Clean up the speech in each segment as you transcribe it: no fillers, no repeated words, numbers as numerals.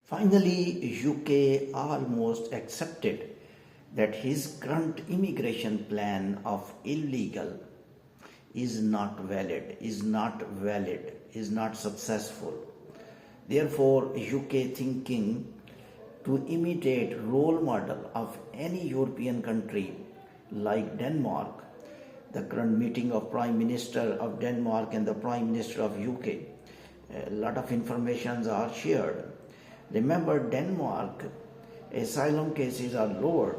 Finally, UK almost accepted that his current immigration plan of illegal is not valid, is not successful. Therefore, UK thinking to imitate role model of any European country like Denmark, the current meeting of Prime Minister of Denmark and the Prime Minister of UK, a lot of informations are shared. Remember, Denmark asylum cases are lower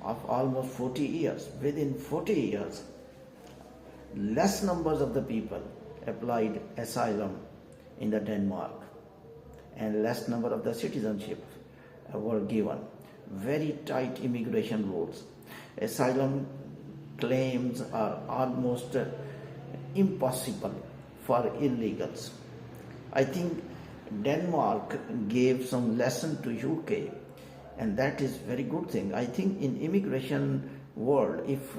of almost 40 years. Within 40 years, less numbers of the people applied asylum in the Denmark and less number of the citizenship were given. Very tight immigration rules. Asylum claims are almost impossible for illegals. I think Denmark gave some lesson to UK, and that is very good thing. I think in immigration world, if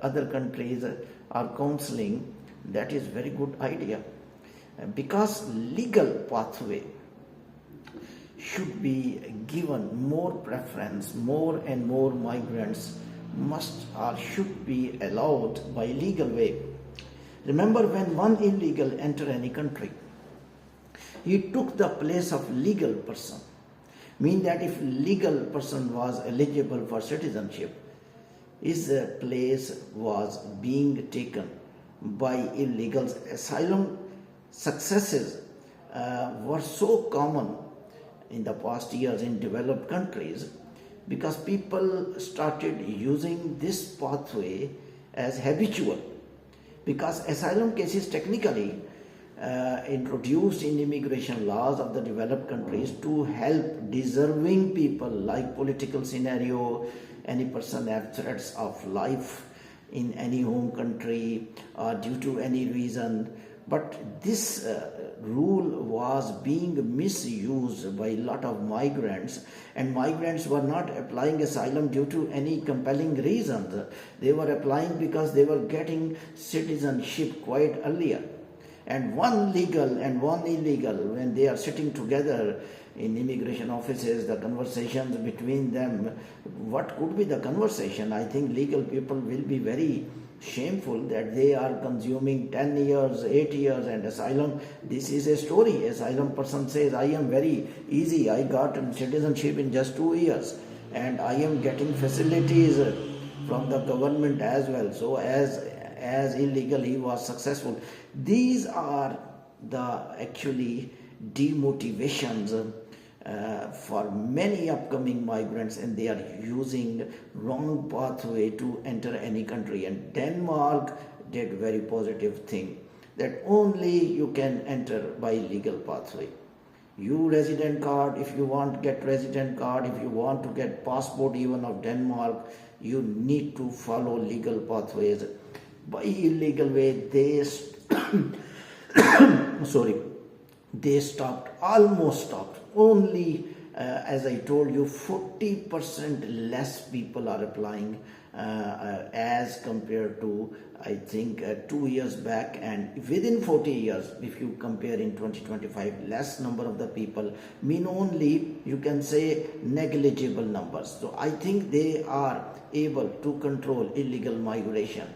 other countries are counseling, that is very good idea, because legal pathway should be given more preference. More and more migrants must or should be allowed by legal way. Remember, when one illegal enter any country, he took the place of legal person. Mean that if legal person was eligible for citizenship, his place was being taken by illegals. Asylum successes were so common in the past years in developed countries because people started using this pathway as habitual, because asylum cases technically introduced in immigration laws of the developed countries to help deserving people, like political scenario, any person have threats of life in any home country or due to any reason. But this rule was being misused by a lot of migrants, and migrants were not applying asylum due to any compelling reasons. They were applying because they were getting citizenship quite earlier. And one legal and one illegal, when they are sitting together in immigration offices, the conversations between them, what could be the conversation? I think legal people will be very shameful that they are consuming 10 years, 8 years and asylum. This is a story. Asylum person says, I am very easy. I got citizenship in just 2 years and I am getting facilities from the government as well. So as illegal, he was successful. These are the actually demotivations for many upcoming migrants, and they are using wrong pathway to enter any country. And Denmark did very positive thing, that only you can enter by legal pathway. You resident card, if you want to get resident card, if you want to get passport even of Denmark, you need to follow legal pathways. By illegal way, they almost stopped. Only, as I told you, 40% less people are applying as compared to, I think, 2 years back. And within 40 years, if you compare in 2025, less number of the people mean only, you can say, negligible numbers. So I think they are able to control illegal migration.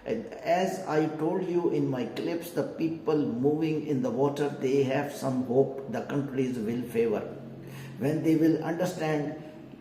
And as I told you in my clips, the people moving in the water, they have some hope the countries will favor. When they will understand,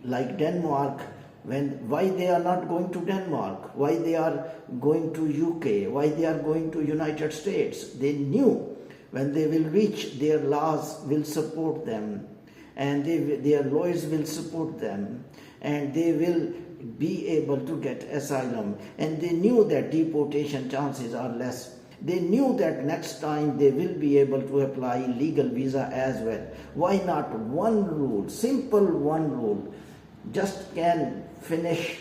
like Denmark, why they are not going to Denmark, why they are going to UK, why they are going to United States. They knew when they will reach, their laws will support them, and their lawyers will support them, and they will be able to get asylum. And they knew that deportation chances are less. They knew that next time they will be able to apply legal visa as well. Why not one rule, simple one rule, just can finish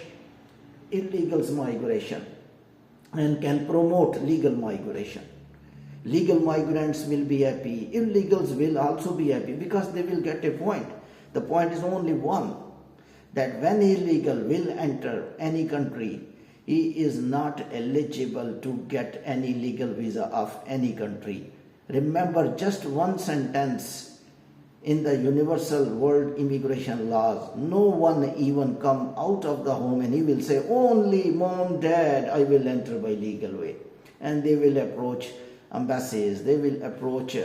illegals migration and can promote legal migration. Legal migrants will be happy. Illegals will also be happy because they will get a point. The point is only one, that when illegal will enter any country, he is not eligible to get any legal visa of any country. Remember just one sentence in the universal world immigration laws, no one even come out of the home and he will say, only mom, dad, I will enter by legal way. And they will approach embassies, they will approach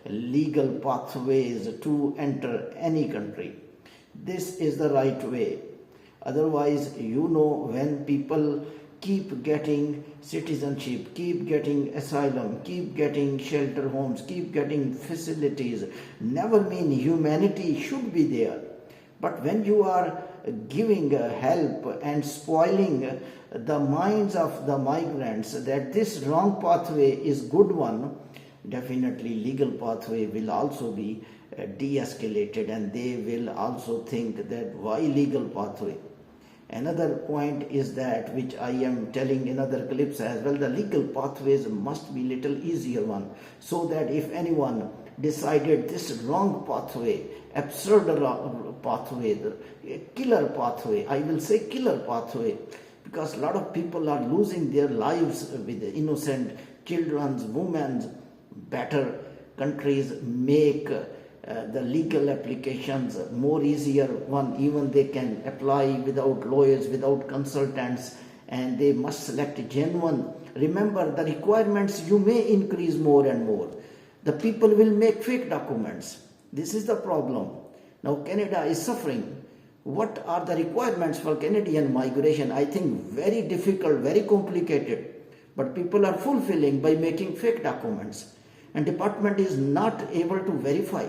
legal pathways to enter any country. This is the right way. Otherwise, when people keep getting citizenship, keep getting asylum, keep getting shelter homes, keep getting facilities, never mean humanity should be there. But when you are giving help and spoiling the minds of the migrants that this wrong pathway is good one, definitely legal pathway will also be de-escalated, and they will also think that why legal pathway. Another point is that, which I am telling in other clips as well, the legal pathways must be little easier one, so that if anyone decided this wrong pathway, absurd pathway, killer pathway, I will say killer pathway, because a lot of people are losing their lives with innocent children's, women's. Better countries make the legal applications more easier one, even they can apply without lawyers, without consultants, and they must select genuine. Remember, the requirements you may increase more and more. The people will make fake documents. This is the problem. Now Canada is suffering. What are the requirements for Canadian migration? I think very difficult, very complicated, but people are fulfilling by making fake documents, and department is not able to verify.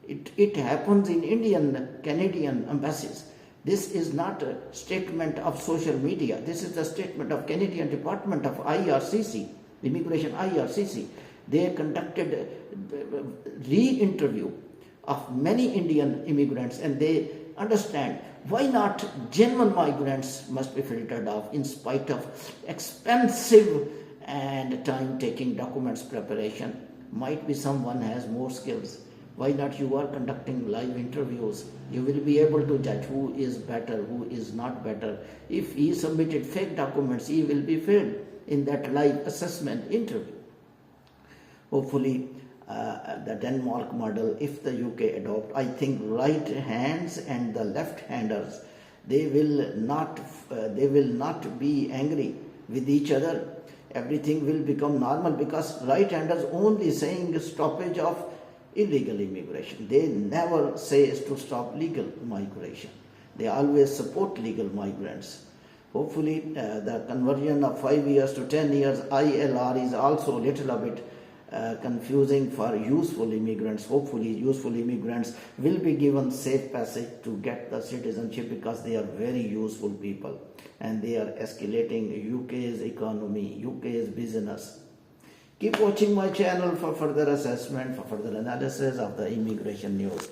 It happens in Indian, Canadian embassies. This is not a statement of social media. This is the statement of Canadian Department of IRCC, Immigration IRCC. They conducted re-interview of many Indian immigrants, and they understand why not genuine migrants must be filtered off in spite of expensive and time-taking documents preparation. Might be someone has more skills. Why not you are conducting live interviews? You will be able to judge who is better, who is not better. If he submitted fake documents, he will be failed in that live assessment interview. Hopefully, the Denmark model, if the UK adopt, I think right hands and the left handers, they will not be angry with each other. Everything will become normal, because right handers only saying stoppage of illegal immigration. They never say to stop legal migration. They always support legal migrants. Hopefully, the conversion of 5 years to 10 years ILR is also a little bit confusing for useful immigrants. Hopefully, useful immigrants will be given safe passage to get the citizenship, because they are very useful people and they are escalating UK's economy, UK's business. Keep watching my channel for further assessment, for further analysis of the immigration news.